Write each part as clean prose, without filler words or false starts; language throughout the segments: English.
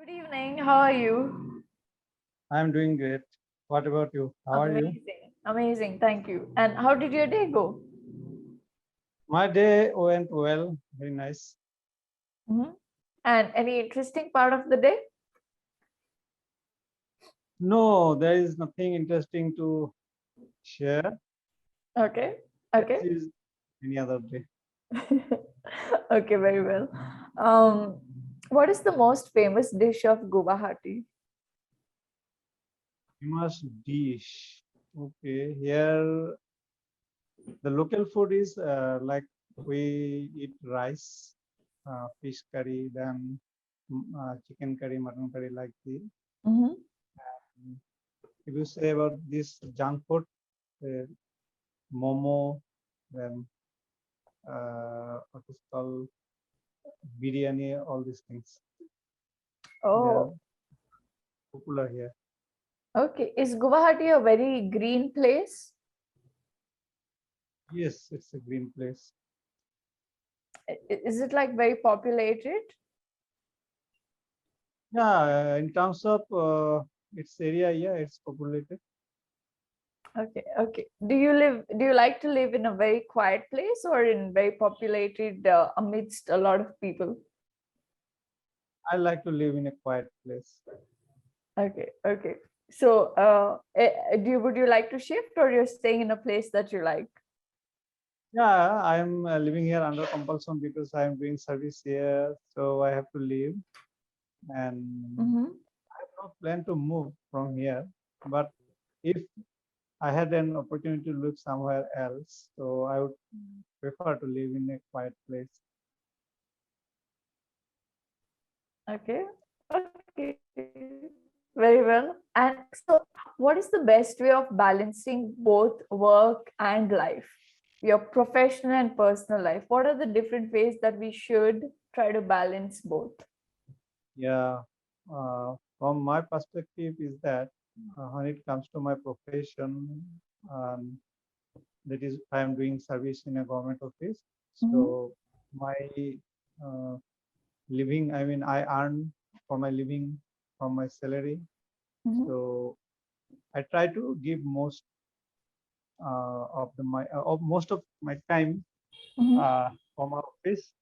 Good evening. How are you? I'm doing great. What about you? How are you? Amazing. Amazing. Thank you. And how did your day go? My day went well, very nice. Mhm. And any interesting part of the day? No, there is nothing interesting to share. Okay. Let's Okay. use any other day. Okay, very well. Um, what is the most famous dish of Gobahati? Famous dish. Okay, here the local food is like we eat rice, fish curry, then chicken curry, mutton curry, like the. Mm-hmm. If you say about this junk food, uh, momo, then what is called biryani, all these things. They are Oh, popular here. okay. Is Gobahati a very green place? Yes, it's a green place. Is it like very populated? Yeah, in terms of its area, yeah, it's populated. Okay, okay. Do you like to live in a very quiet place or in very populated amidst a lot of people? I like to live in a quiet place. Okay, okay. So, would you like to shift or you're staying in a place that you like? Yeah, I'm living here under compulsion because I'm doing service here, so I have to leave. And Mm-hmm. I have no plan to move from here. But if I had an opportunity to live somewhere else, so I would prefer to live in a quiet place. Okay, okay. Very well. And so, what is the best way of balancing both work and life? Your professional and personal life. What are the different ways that we should try to balance both? Yeah, from my perspective is that when it comes to my profession, um, that is, I am doing service in a government office. Mm-hmm. So my uh, living, I mean, I earn for my living from my salary. Mm-hmm. So I try to give most of my time Mm-hmm. for my office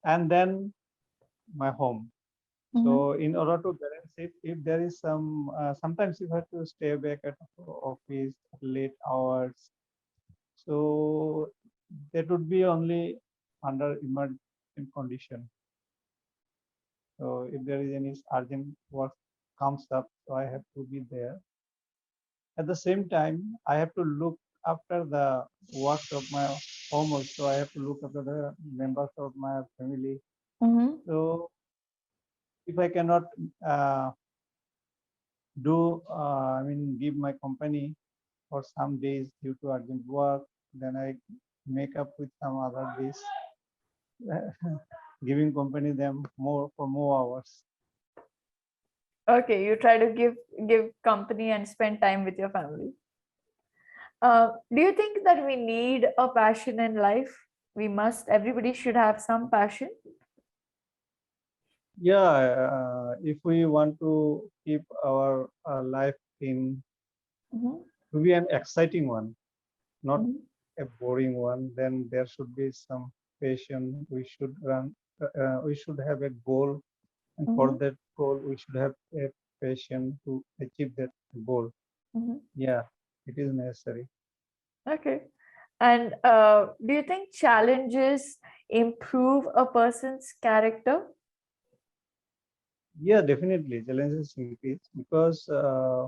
and then my home. Mm-hmm. So in order to balance it, if there is sometimes you have to stay back at office at late hours. So that would be only under emergency condition. So if there is any urgent work comes up, so I have to be there. At the same time, I have to look after the work of my home also. I have to look after the members of my family. Mm-hmm. So if I cannot uh, I mean, give my company for some days due to urgent work, then I make up with some other days, giving company them more for more hours. Okay, you try to give company and spend time with your family. Do you think that we need a passion in life? Everybody should have some passion. Yeah, if we want to keep our life in Mhm, to be an exciting one, not mhm, a boring one, then there should be some passion. We should have a goal, and for mhm, that goal, we should have a passion to achieve that goal. mhm. Yeah, it is necessary. Okay. And do you think challenges improve a person's character? Yeah, definitely. Challenges increase because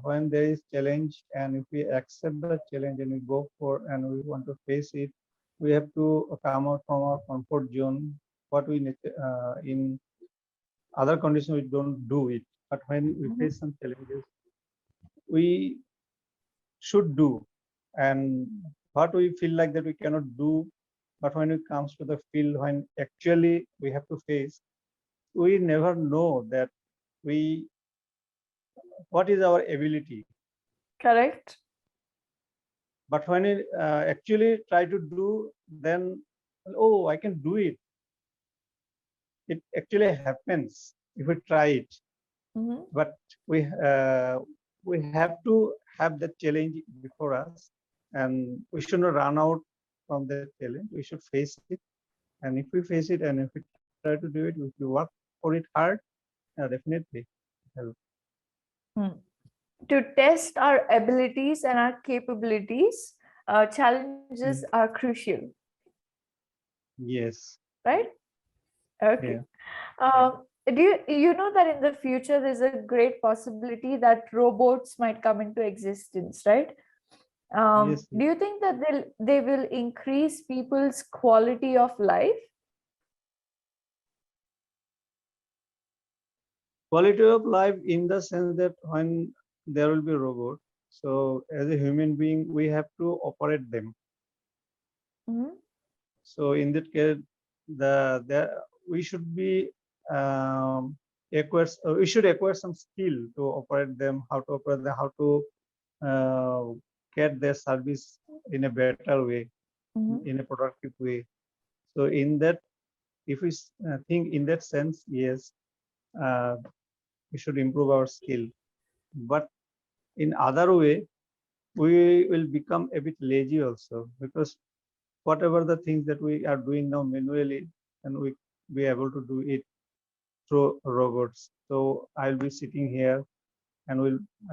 when there is challenge and if we accept the challenge and we go for and we want to face it, we have to come out from our comfort zone. What in other conditions we don't do it, but when we Mhm, face some challenges, we should do. And what we feel like that we cannot do, but when it comes to the field, when actually we have to face, we never know that we what is our ability. correct. But when it actually try to do, then oh, I can do it. It actually happens if we try it. Mhm. But we have to have that challenge before us, and we should not run out from that challenge. We should face it, and if we face it and if we try to do it, if we work for it hard, definitely help. Hmm. To test our abilities and our capabilities, challenges Mm. are crucial, Yes. right? Yeah. Okay. Do you know that in the future there's a great possibility that robots might come into existence, right? Yes. Do you think that they will increase people's quality of life? Quality of life in the sense that when there will be robot, so as a human being, we have to operate them. Mhm. So in that case, the we should be we should acquire some skill to operate them, how to operate them, how to uh, get their service in a better way, Mhm. in a productive way. So in that, if we think in that sense, yes, uh, we should improve our skill. But in other way, we will become a bit lazy also, because whatever the things that we are doing now manually, and we be able to do it through robots. So I'll be sitting here and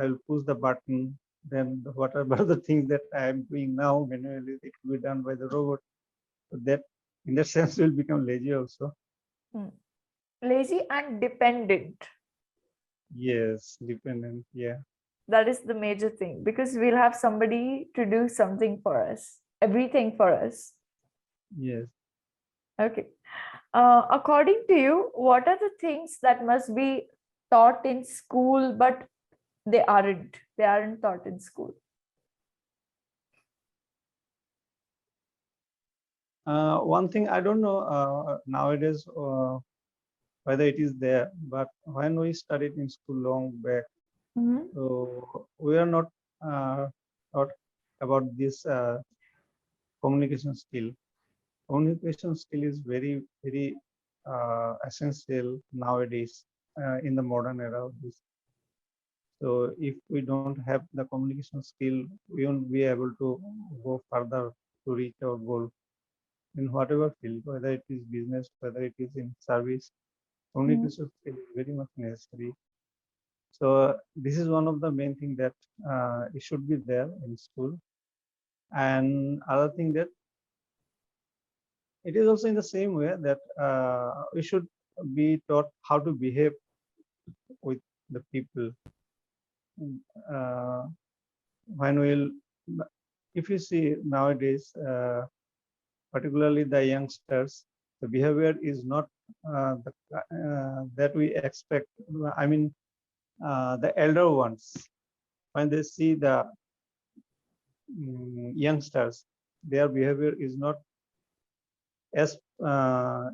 I'll push the button. Then whatever the things that I am doing now manually, it will be done by the robot. So that in that sense will become lazy also. Hmm. Lazy and dependent. Yes, dependent. Yeah. That is the major thing, because we'll have somebody to do something for us, everything for us. Yes. Okay. According to you, what are the things that must be taught in school, but they aren't? They aren't taught in school. One thing I don't know nowadays whether it is there, but when we studied in school long back, Mhm. so we are not uh, taught about this communication skill. Communication skill is very essential nowadays in the modern era of this. So if we don't have the communication skill, we won't be able to go further to reach our goal in whatever field, whether it is business, whether it is in service. Mhm. Communication skill is very much necessary. So this is one of the main thing that it should be there in school. And other thing that it is also in the same way that we should be taught how to behave with the people. Uh, when we'll, if you see nowadays, particularly the youngsters, the behavior is not that we expect. I mean, the elder ones, when they see the youngsters, their behavior is not as uh,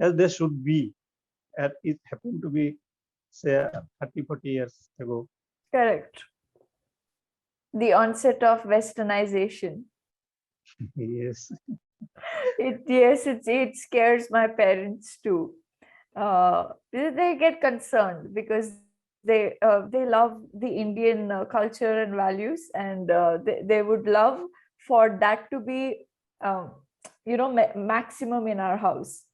as they should be. At it happened to be say 30, 40 years ago. Correct. The onset of westernization. Yes. It scares my parents too. They get concerned because they love the Indian culture and values, and they would love for that to be um, maximum in our house.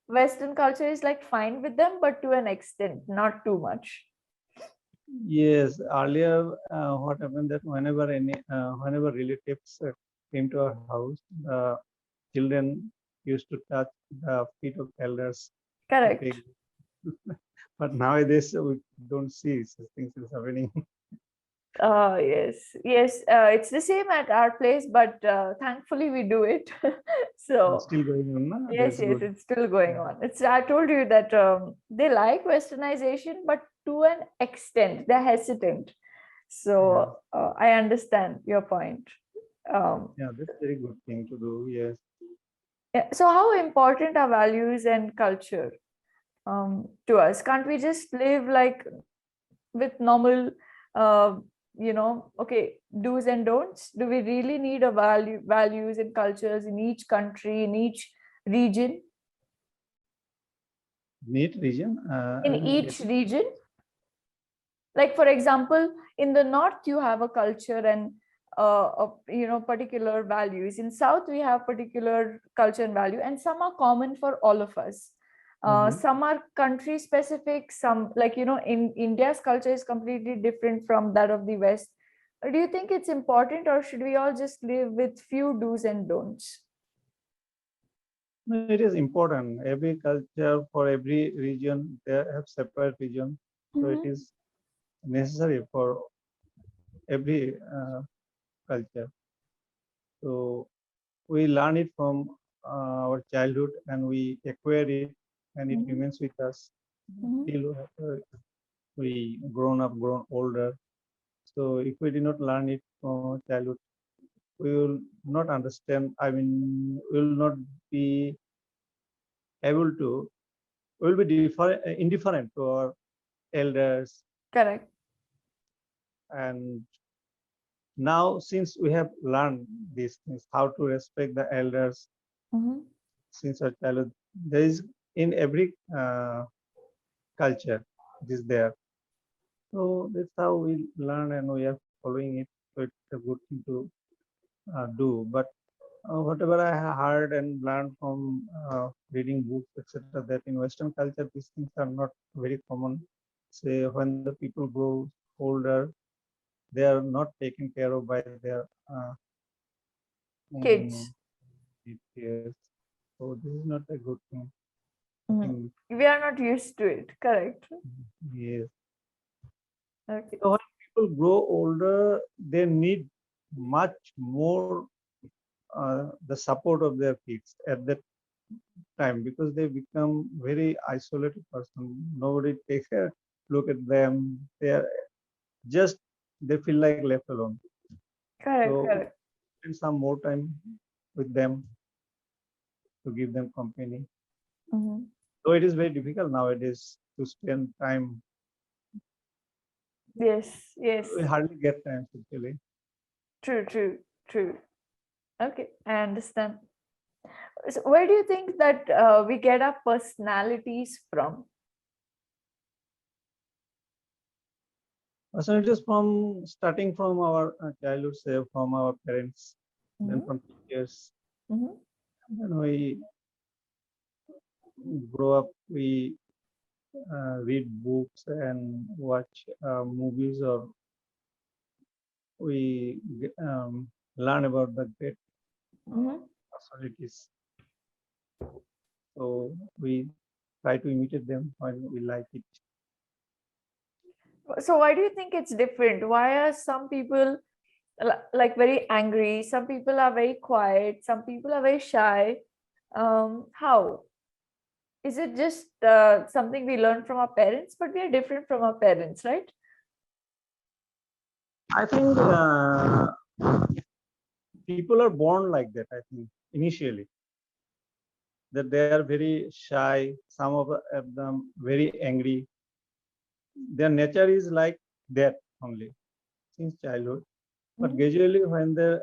Western culture is like fine with them, but to an extent, not too much. Yes, earlier what happened that whenever relatives came to our house, the children used to touch the feet of elders to take. Correct. But nowadays we don't see such things is happening. Yes, yes. It's the same at our place, but thankfully we do it. So Still going on, na? yes, That's yes, good. it's still going Yeah. on. It's I told you that they like westernization, but to an extent, they're hesitant. Yeah. So I understand your point. Um, Yeah, that's very good thing to do. Yes. yeah, so how important are values and culture to us? Can't we just live like with normal, uh, okay, do's and don'ts? Do we really need a values and cultures in each country, in each region? Neat region. I In didn't get each it. region? Like for example, in the north you have a culture and particular values. In south we have particular culture and value, and some are common for all of us. Mhm. Some are country specific, some, like, in India's culture is completely different from that of the west. Do you think it's important, or should we all just live with few do's and don'ts? No, it is important. Every culture for every region, they have separate region. So it Mm-hmm. is necessary for every culture. So we learn it from our childhood and we acquire it and it Mm-hmm. remains with us Mm-hmm. till we grown up, grown older. So if we did not learn it from childhood, we will not understand. I mean, we will not be able to. We will be indifferent to our elders. Correct. And now, since we have learned these things, how to respect the elders Mm-hmm. since our childhood, there is in every culture, it is there. So that's how we learn and we are following it. So it's a good thing to do. But whatever I heard and learned from reading books, etc., that in Western culture these things are not very common. Say when the people grow older, they are not taken care of by their um, Kids. yes. So this is not a good thing. I Mhm. think We are not used to it. Correct. yes. Okay. So when people grow older, they need much more the support of their kids at that time because they become very isolated person. Nobody takes a look at them. They are just they feel like left alone. Correct. So Correct. spend some more time with them to give them company. Mm-hmm. So it is very difficult nowadays to spend time. Yes. Yes. We hardly get time actually. True. True. True. Okay. I understand. So where do you think that we get our personalities from? So it is from starting from our childhood, say from our parents, then Mm-hmm. from teachers. Mm-hmm. When we grow up, we read books and watch movies, or we learn about the great Mm-hmm. personalities. So we try to imitate them when we like it. So why do you think it's different? Why are some people like very angry? Some people are very quiet. Some people are very shy. How? Is it just something we learn from our parents? But we are different from our parents, right? I think people are born like that. I think initially that they are very shy. Some of them very angry. Their nature is like that only since childhood. But Mm-hmm. gradually, when they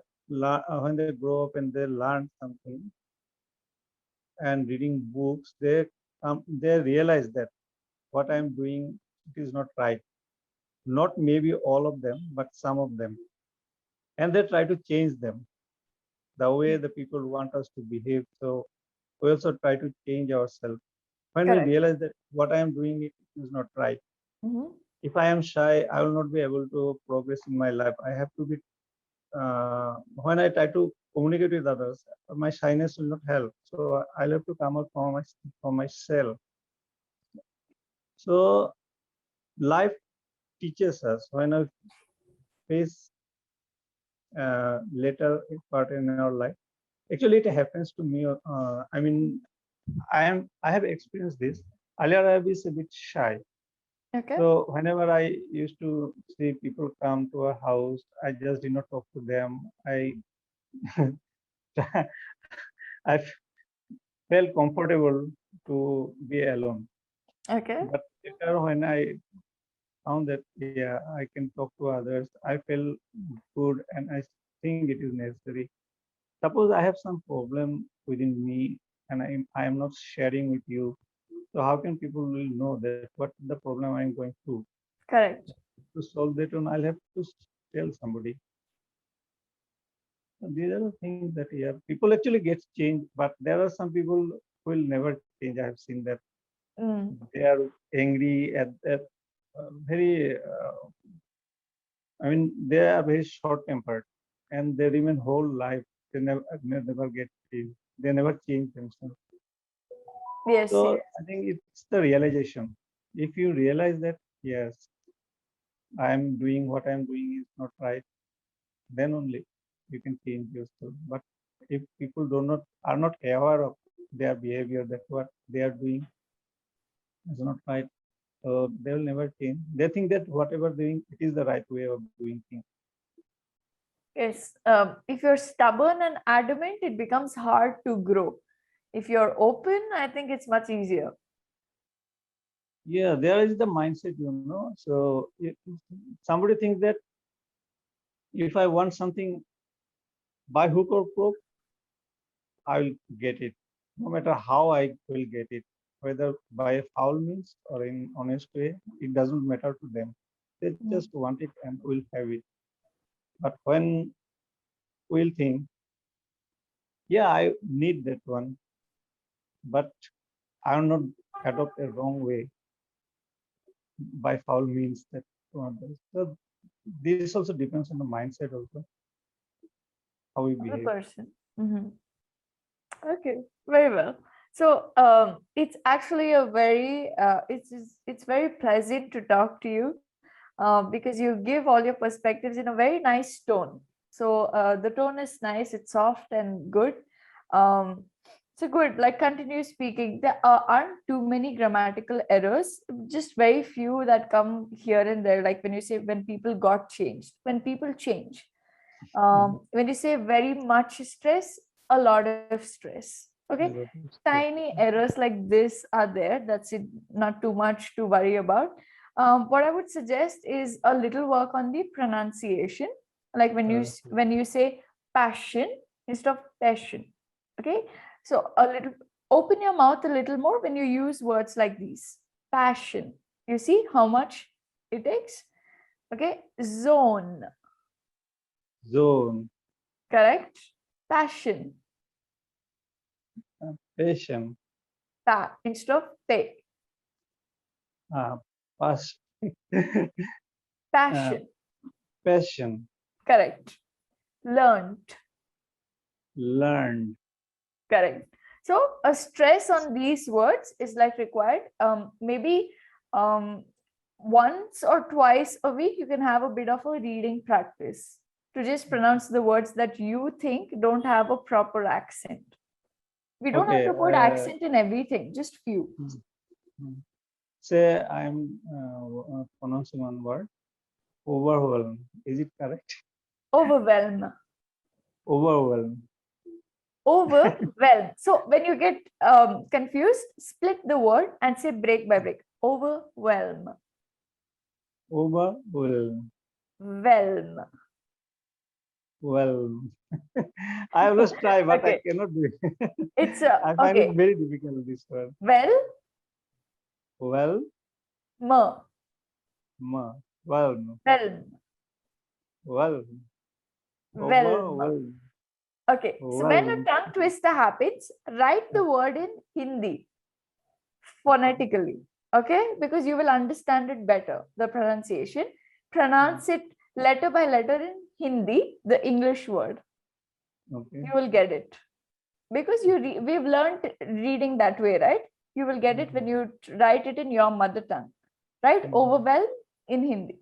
grow up and they learn something and reading books, they realize that what I'm doing it is not right. Not maybe all of them, but some of them, and they try to change them the way the people want us to behave. So we also try to change ourselves when we Correct. realize that what I am doing it is not right. Mm-hmm. If I am shy, I will not be able to progress in my life. I have to be when I try to communicate with others, my shyness will not help. So I'll have to come out from myself. So life teaches us when I face later part in our life. Actually, it happens to me. I mean, I have experienced this. Earlier, I was a bit shy. Okay. So whenever I used to see people come to a house, I just did not talk to them. I felt comfortable to be alone. Okay. But later, when I found that yeah, I can talk to others, I felt good, and I think it is necessary. Suppose I have some problem within me, and I am not sharing with you. So how can people will know that what the problem I am going through? Correct. to solve that one, I'll have to tell somebody. These are the things that, yeah, people actually get changed, but there are some people who will never change. I have seen that they are angry at very, I mean, they are very short-tempered, and they remain whole life. They never get changed. They never change themselves. Yes, So yes. I think it's the realization. If you realize that, yes, I'm doing what I'm doing is not right, then only you can change yourself. But if people do not are not aware of their behavior, that what they are doing is not right, so they will never change. They think that whatever doing, it is the right way of doing things. Yes. If you're stubborn and adamant, it becomes hard to grow. If you're open, I think it's much easier. Yeah, there is the mindset, you know. So if somebody thinks that if I want something by hook or crook, I will get it, no matter how I will get it, whether by a foul means or in honest way. It doesn't matter to them. They just want it and will have it. But when we'll think, yeah, I need that one, but I will not adopt a wrong way by foul means that one. So this also depends on the mindset also, how we Of the behave. person. Mhm. Okay, very well. So it's actually a very it's very pleasant to talk to you because you give all your perspectives in a very nice tone. So the tone is nice, it's soft and good. Um, so good. Like continue speaking. There aren't too many grammatical errors. Just very few that come here and there. Like when you say when people got changed, when people change. Mhm. When you say very much stress, a lot of stress. Okay, A lot of stress. tiny errors like this are there. That's it, not too much to worry about. What I would suggest is a little work on the pronunciation, like when you say passion instead of passion. Okay, so a little, open your mouth a little more when you use words like these. Passion, you see how much it takes. Okay, zone, Zone, correct. Passion, passion, pa instead of pay. pas- uh, Passion, passion, correct. Learned, learned. correct. So a stress on these words is like required. Maybe um, once or twice a week you can have a bit of a reading practice to just pronounce the words that you think don't have a proper accent. We don't have Okay. to put accent in everything, just few. Mm, mm. Say I'm pronouncing one word. Overwhelm. Is it correct? Overwhelm, Overwhelm. overwhelm. So when you get confused, split the word and say break by break. Overwhelm, Overwhelm. whelm. Well, I always try, but I Okay, cannot do it. it's I find it okay. very difficult, this word. Well, Well, m, ma, well, whelm, well, whelm. overwhelm, Okay, so when a well. tongue twister happens, write the word in Hindi Okay. phonetically. Okay, because you will understand it better. The pronunciation, pronounce it letter by letter in Hindi, the English word. Okay. You will get it because we've learned reading that way, right? You will get it when Mhm. you write it in your mother tongue, right? Mhm. Overwhelm in Hindi.